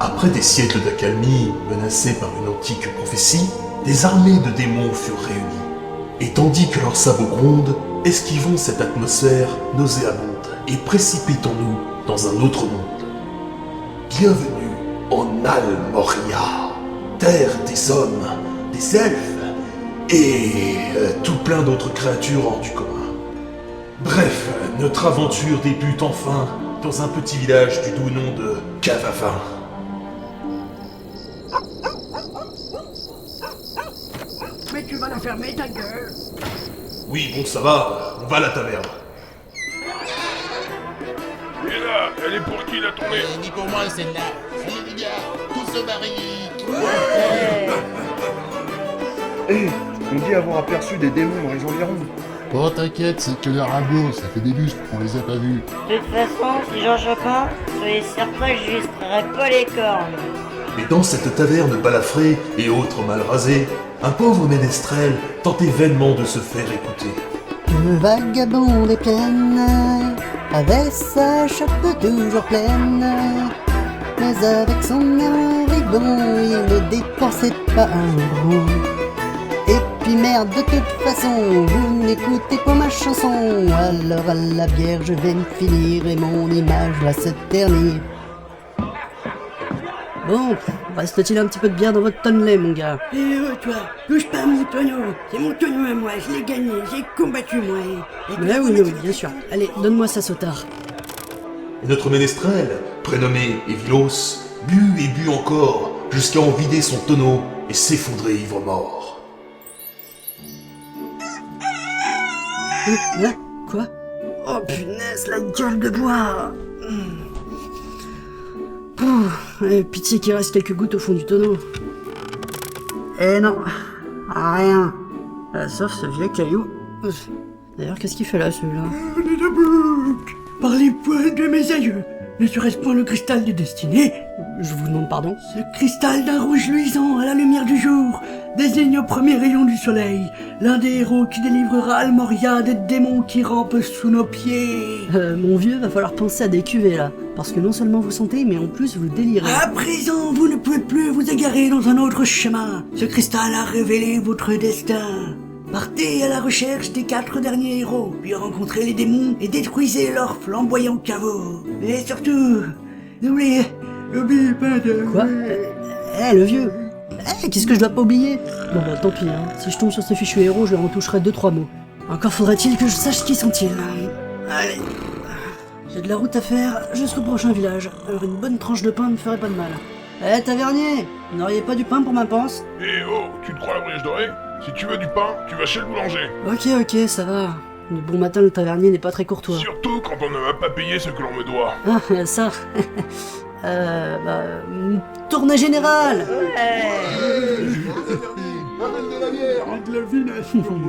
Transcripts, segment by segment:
Après des siècles d'accalmie, menacés par une antique prophétie, des armées de démons furent réunies. Et tandis que leurs sabots grondent, esquivons cette atmosphère nauséabonde et précipitons-nous dans un autre monde. Bienvenue en Almoria, terre des hommes, des elfes et tout plein d'autres créatures hors du commun. Bref, notre aventure débute enfin dans un petit village du doux nom de Cavavin. Mais tu vas la fermer, ta gueule. Oui, bon, ça va, on va à la taverne. Et là, elle est pour qui la tournée? Ni pour moi celle-là. Allez les gars, tous au baril. On dit avoir aperçu des démons dans les environs. Oh t'inquiète, c'est que des ragots, ça fait des lustres, on les a pas vus. De toute façon, si j'en chope un, soyez certain que je lui extrairai pas les cornes. Mais dans cette taverne balafrée et autres mal rasés, un pauvre ménestrel tentait vainement de se faire écouter. Le vagabond des plaines avait sa chape toujours pleine, mais avec son air ribond, il ne dépensait pas un rond. Et puis merde, de toute façon, vous n'écoutez pas ma chanson, alors à la bière je vais me finir et mon image va se ternir. Bon, reste-t-il un petit peu de bière dans votre tonnelet, mon gars? Et toi, touche pas à mon tonneau. C'est mon tonneau à moi, je l'ai gagné, j'ai combattu moi. Mais oui, bien sûr. Allez, donne-moi ça, Sautard. Et notre ménestrel, prénommé Evilos, but et but encore, jusqu'à en vider son tonneau et s'effondrer ivre-mort. Hein? Quoi? Oh punaise, la gueule de bois. Pitié qu'il reste quelques gouttes au fond du tonneau. Eh non, rien. Sauf ce vieux caillou. D'ailleurs, qu'est-ce qu'il fait là, celui-là? Par les poils de mes aïeux, ne serait-ce point le cristal de destinée? Je vous demande pardon? Ce cristal d'un rouge luisant à la lumière du jour désigne au premier rayon du soleil l'un des héros qui délivrera Almoria des démons qui rampent sous nos pieds. Mon vieux, va falloir penser à des cuvées là. Parce que non seulement vous sentez, mais en plus vous délirez. À présent, vous ne pouvez plus vous égarer dans un autre chemin. Ce cristal a révélé votre destin. Partez à la recherche des 4 derniers héros, puis rencontrez les démons et détruisez leurs flamboyants caveaux. Et surtout, n'oubliez pas de... Quoi? Le vieux. Qu'est-ce que je dois pas oublier? Bon bah tant pis, hein. Si je tombe sur ce fichu héros, je leur en toucherai 2-3 mots. Encore faudrait-il que je sache qui sont-ils. Allez. J'ai de la route à faire jusqu'au prochain village. Alors une bonne tranche de pain ne me ferait pas de mal. Tavernier, vous n'auriez pas du pain pour ma panse? Eh oh, tu te crois la brioche dorée? Si tu veux du pain, tu vas chez le boulanger. Ok, ça va. Le bon matin, le tavernier n'est pas très courtois. Surtout quand on ne m'a pas payé ce que l'on me doit. Ah, ça. Tournée générale.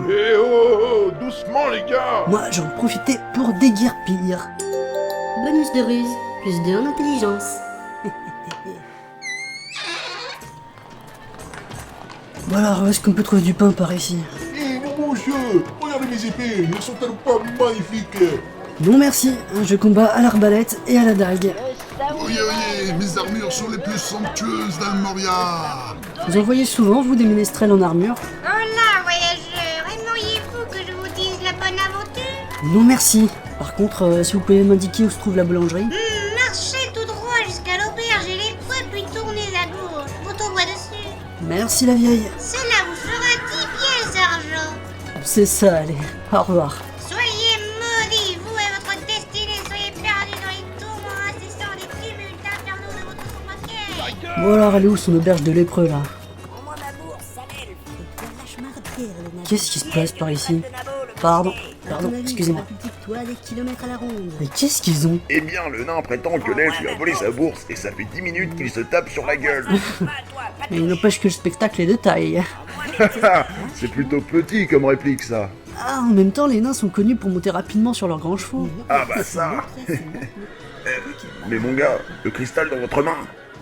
Eh oh, doucement les gars. Moi, j'en profitais pour déguerpir. Bonus de ruse, plus 2 en intelligence. Bon alors, où est-ce qu'on peut trouver du pain par ici? Eh mon monsieur, regardez mes épées, ne sont-elles pas magnifiques? Non merci, je combats à l'arbalète et à la dague. Oyez, mes armures sont les plus somptueuses d'Almoria. Vous en voyez souvent, vous, des ménestrels en armure? Hola, voyageurs, aimeriez-vous que je vous dise la bonne aventure? Non merci. Par contre, si vous pouvez m'indiquer où se trouve la boulangerie? Marchez tout droit jusqu'à l'auberge et les poids, puis tournez à gauche. Vous tombez dessus. Merci la vieille. Cela vous fera 10 pièces d'argent. C'est ça, allez. Au revoir. Soyez maudits, vous et votre destinée, soyez perdus dans les tourments incessants des tumultes infernaux de votre banquier. Bon alors, elle est où son auberge de lépreux, là? Qu'est-ce qui se passe par ici? Pardon, excusez-moi. Mais qu'est-ce qu'ils ont? Eh bien, le nain prétend que l'elfe lui a volé sa bourse et ça fait 10 minutes qu'il se tape sur la gueule. Mais il n'empêche que le spectacle est de taille. C'est plutôt petit comme réplique, ça. Ah, en même temps, les nains sont connus pour monter rapidement sur leurs grands chevaux. Ah bah ça. Mais mon gars, le cristal dans votre main,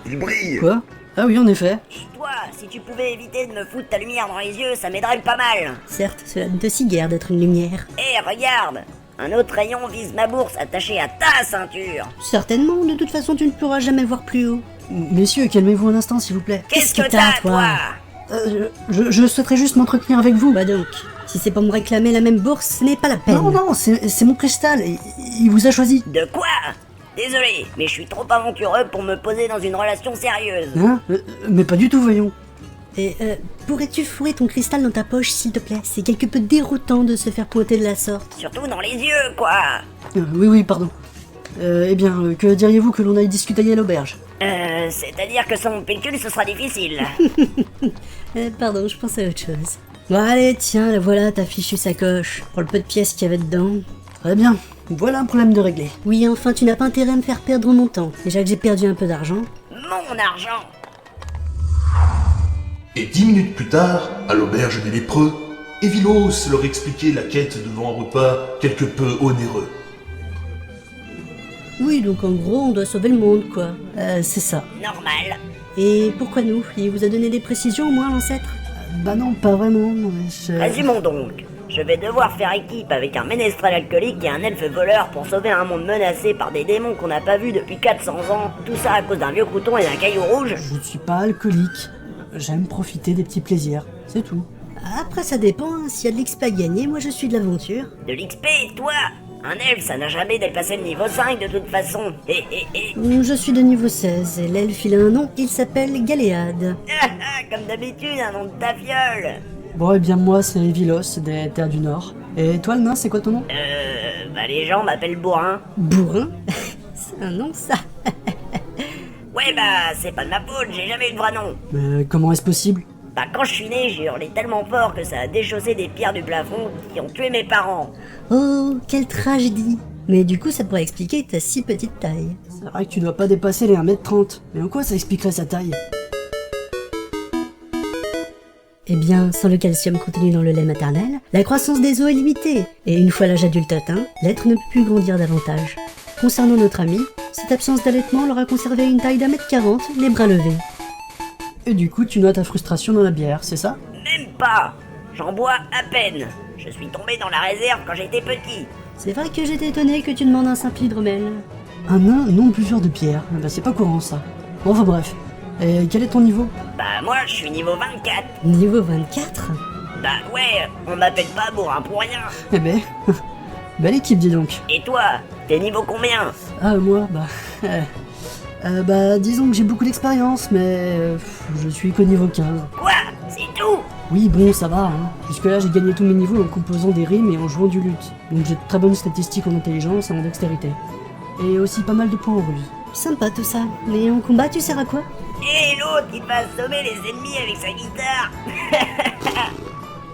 il brille. Quoi? Ah oui, en effet. Toi, si tu pouvais éviter de me foutre ta lumière dans les yeux, ça m'aiderait pas mal. Certes, cela ne te sigue guère d'être une lumière. Eh, regarde! Un autre rayon vise ma bourse attachée à ta ceinture. Certainement, de toute façon, tu ne pourras jamais voir plus haut. Messieurs, calmez-vous un instant, s'il vous plaît. Qu'est-ce que t'as, toi? Je souhaiterais juste m'entretenir avec vous. Bah donc, si c'est pour me réclamer la même bourse, ce n'est pas la peine. Non, c'est mon cristal. Il vous a choisi. De quoi? Désolé, mais je suis trop aventureux pour me poser dans une relation sérieuse. Hein Mais pas du tout, voyons. Et pourrais-tu fourrer ton cristal dans ta poche, s'il te plaît? C'est quelque peu déroutant de se faire pointer de la sorte. Surtout dans les yeux, quoi. Oui, pardon. Eh bien, que diriez-vous que l'on aille discuter à l'auberge? C'est-à-dire que sans mon pécule, ce sera difficile. Pardon, je pensais à autre chose. Bon allez, tiens, la voilà ta fichue sacoche. Pour le peu de pièces qu'il y avait dedans. Très bien, voilà un problème de régler. Oui, enfin, tu n'as pas intérêt à me faire perdre mon temps. Déjà que j'ai perdu un peu d'argent. Mon argent. Et 10 minutes plus tard, à l'auberge des lépreux, Evilos leur expliquait la quête devant un repas quelque peu onéreux. Oui, donc en gros, on doit sauver le monde, quoi. C'est ça. Normal. Et pourquoi nous? Il vous a donné des précisions, au moins, l'ancêtre? Bah non, pas vraiment. Résumons donc. Je vais devoir faire équipe avec un ménestrel alcoolique et un elfe voleur pour sauver un monde menacé par des démons qu'on n'a pas vus depuis 400 ans. Tout ça à cause d'un vieux crouton et d'un caillou rouge. Je ne suis pas alcoolique. J'aime profiter des petits plaisirs, c'est tout. Après, ça dépend, hein. S'il y a de l'XP à gagner, moi je suis de l'aventure. De l'XP, toi? Un elfe, ça n'a jamais dépassé le niveau 5 de toute façon. Je suis de niveau 16, et l'elfe il a un nom, il s'appelle Galéade. Comme d'habitude, un nom de ta fiole. Bon, eh bien moi c'est Evilos, des terres du Nord. Et toi le nain, c'est quoi ton nom? Bah les gens m'appellent Bourrin. Bourrin? C'est un nom ça. Ouais bah, c'est pas de ma faute, j'ai jamais eu de vrai nom. Mais comment est-ce possible? Bah quand je suis né, j'ai hurlé tellement fort que ça a déchaussé des pierres du plafond qui ont tué mes parents. Oh, quelle tragédie. Mais du coup, ça pourrait expliquer ta si petite taille. C'est vrai que tu dois pas dépasser les 1m30. Mais en quoi ça expliquerait sa taille? Eh bien, sans le calcium contenu dans le lait maternel, la croissance des os est limitée. Et une fois l'âge adulte atteint, l'être ne peut plus grandir davantage. Concernant notre ami, cette absence d'allaitement l'aura conservé une taille d'1m40, les bras levés. Et du coup, tu noies ta frustration dans la bière, c'est ça? Même pas. J'en bois à peine. Je suis tombé dans la réserve quand j'étais petit. C'est vrai que j'étais étonné que tu demandes un simple hydromel. Un nain non buveur de bière? Bah c'est pas courant ça. Bon, enfin bref. Et quel est ton niveau? Bah moi, je suis niveau 24. Niveau 24? Bah ouais, on m'appelle pas Bourrin pour rien. Eh ben... belle équipe, dis donc. Et toi, t'es niveau combien? Ah, moi, bah disons que j'ai beaucoup d'expérience, mais je suis qu'au niveau 15. Quoi? C'est tout? Oui, bon, ça va, hein. Jusque-là, j'ai gagné tous mes niveaux en composant des rimes et en jouant du luth. Donc j'ai de très bonnes statistiques en intelligence et en dextérité. Et aussi pas mal de points en ruse. Sympa tout ça. Mais en combat, tu sers à quoi? Et l'autre, il va assommer les ennemis avec sa guitare.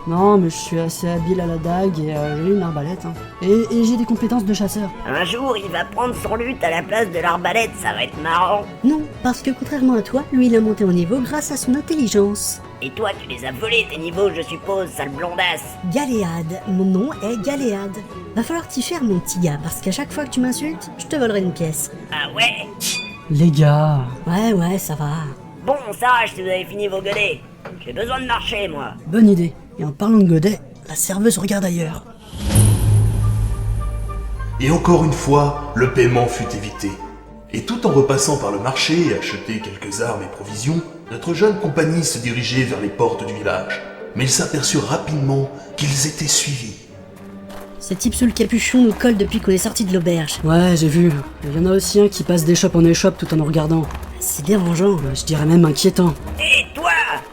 Non, mais je suis assez habile à la dague et j'ai une arbalète, hein. Et j'ai des compétences de chasseur. Un jour, il va prendre son luth à la place de l'arbalète, ça va être marrant. Non, parce que contrairement à toi, lui il a monté en niveau grâce à son intelligence. Et toi, tu les as volés tes niveaux, je suppose, sale blondasse. Galéade, mon nom est Galéade. Va falloir t'y faire mon petit gars, parce qu'à chaque fois que tu m'insultes, je te volerai une pièce. Ah ouais? Les gars... Ouais, ça va. Bon, on s'arrache si vous avez fini vos godets. J'ai besoin de marcher, moi. Bonne idée. Et en parlant de godet, la serveuse regarde ailleurs. Et encore une fois, le paiement fut évité. Et tout en repassant par le marché et acheter quelques armes et provisions, notre jeune compagnie se dirigeait vers les portes du village. Mais ils s'aperçurent rapidement qu'ils étaient suivis. Ce type sous le capuchon nous colle depuis qu'on est sorti de l'auberge. Ouais, j'ai vu. Il y en a aussi un qui passe d'échoppe en échoppe tout en nous regardant. C'est dérangeant. Je dirais même inquiétant. Et toi,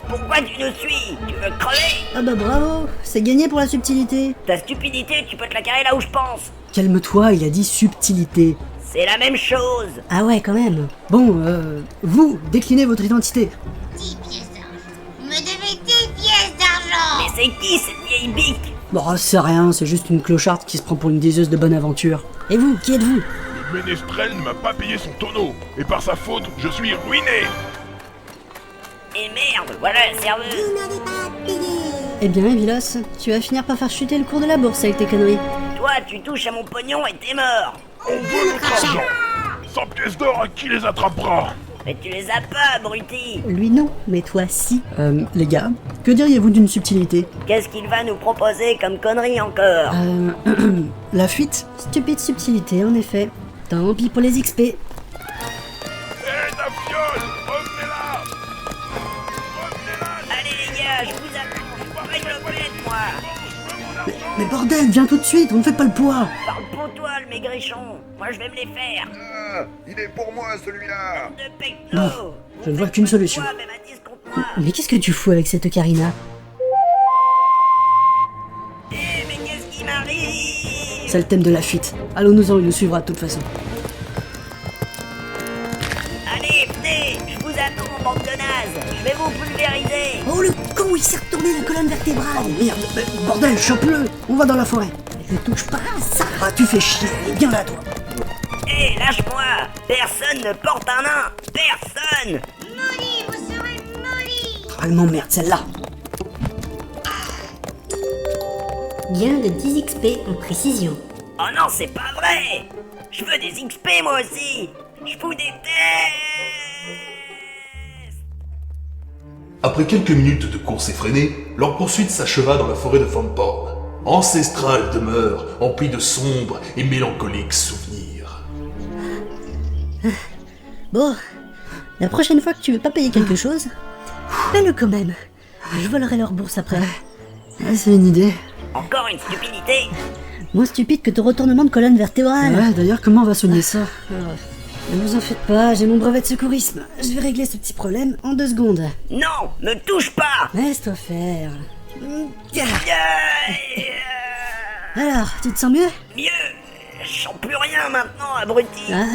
pourquoi tu nous suis? Tu veux crever? Ah bah bravo, c'est gagné pour la subtilité. Ta stupidité, tu peux te la carrer là où je pense. Calme-toi, il a dit subtilité. C'est la même chose. Ah ouais, quand même. Bon, vous, déclinez votre identité. 10 pièces d'argent. Vous me devez 10 pièces d'argent. Mais c'est qui cette vieille bique? Bon, c'est rien, c'est juste une clocharde qui se prend pour une diseuse de bonne aventure. Et vous, qui êtes-vous? Le ménestrel ne m'a pas payé son tonneau, et par sa faute, je suis ruiné. Et merde, voilà la serveuse. Eh bien, Evilos, tu vas finir par faire chuter le cours de la bourse avec tes conneries. Toi, tu touches à mon pognon et t'es mort. On veut notre argent. 100 pièces d'or à qui les attrapera? Mais tu les as pas, abruti. Lui non, mais toi si. Les gars, que diriez-vous d'une subtilité? Qu'est-ce qu'il va nous proposer comme connerie encore? La fuite? Stupide subtilité, en effet. Tant pis pour les XP. Eh, ta fiole! gosse, revenez-là. Revenez-là. Allez les gars, je vous attends, je pourrais le plaide, moi. Mais bordel, viens tout de suite, on ne fait pas le poids. Parle pour toi, le maigrichon. Moi, je vais me les faire. Ah, il est pour moi celui-là. De pecno. Je ne vois qu'une solution. Même à 10 contre moi. Mais qu'est-ce que tu fous avec cette ocarina? Eh, mais qu'est-ce qui m'arrive? C'est le thème de la fuite. Allons-nous-en, il nous suivra de toute façon. Allez, venez, je vous attends, bande de nazes. Je vais vous pulvériser. Oh le con, il s'est retourné la colonne vertébrale. Oh merde, mais bordel, chope-le. On va dans la forêt. Ne touche pas à ça! Ah, tu fais chier, viens là toi. Hé, lâche-moi. Personne ne porte un nain. Personne. Maudit, vous serez maudit. Ah, elle m'emmerde celle-là. Gain de 10 XP en précision. Oh non, c'est pas vrai. Je veux des XP, moi aussi. Je vous déteste. Après quelques minutes de course effrénée, leur poursuite s'acheva dans la forêt de Fanporn. Ancestrale demeure, emplie de sombres et mélancoliques souvenirs. Bon, la prochaine fois que tu veux pas payer quelque chose, fais-le quand même. Je volerai leur bourse après. Ouais, c'est une idée. Encore une stupidité. Moins stupide que ton retournement de colonne vertébrale. Ouais, d'ailleurs, comment on va soigner ça? Ne vous en faites pas, j'ai mon brevet de secourisme. Je vais régler ce petit problème en 2 secondes. Non, me touche pas. Laisse-toi faire. Alors, tu te sens mieux? Mieux. Je sens plus rien maintenant, abruti. Ah,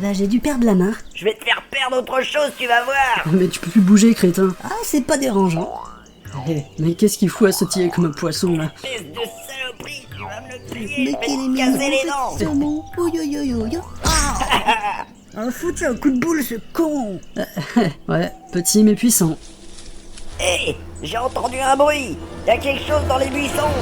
bah j'ai dû perdre la main. Je vais te faire perdre autre chose, tu vas voir. Mais tu peux plus bouger, crétin. Ah, c'est pas dérangeant. Mais qu'est-ce qu'il fout à sautiller comme un poisson, là? Espèce de saloperie, tu vas me le payer. Mais Je vais qu'il est te mignon, casser les dents. sur mon... Ouïouïouïouïou. Ah, foutu un coup de boule, ce con. Ouais, petit mais puissant. Hé, j'ai entendu un bruit. Y a quelque chose dans les buissons.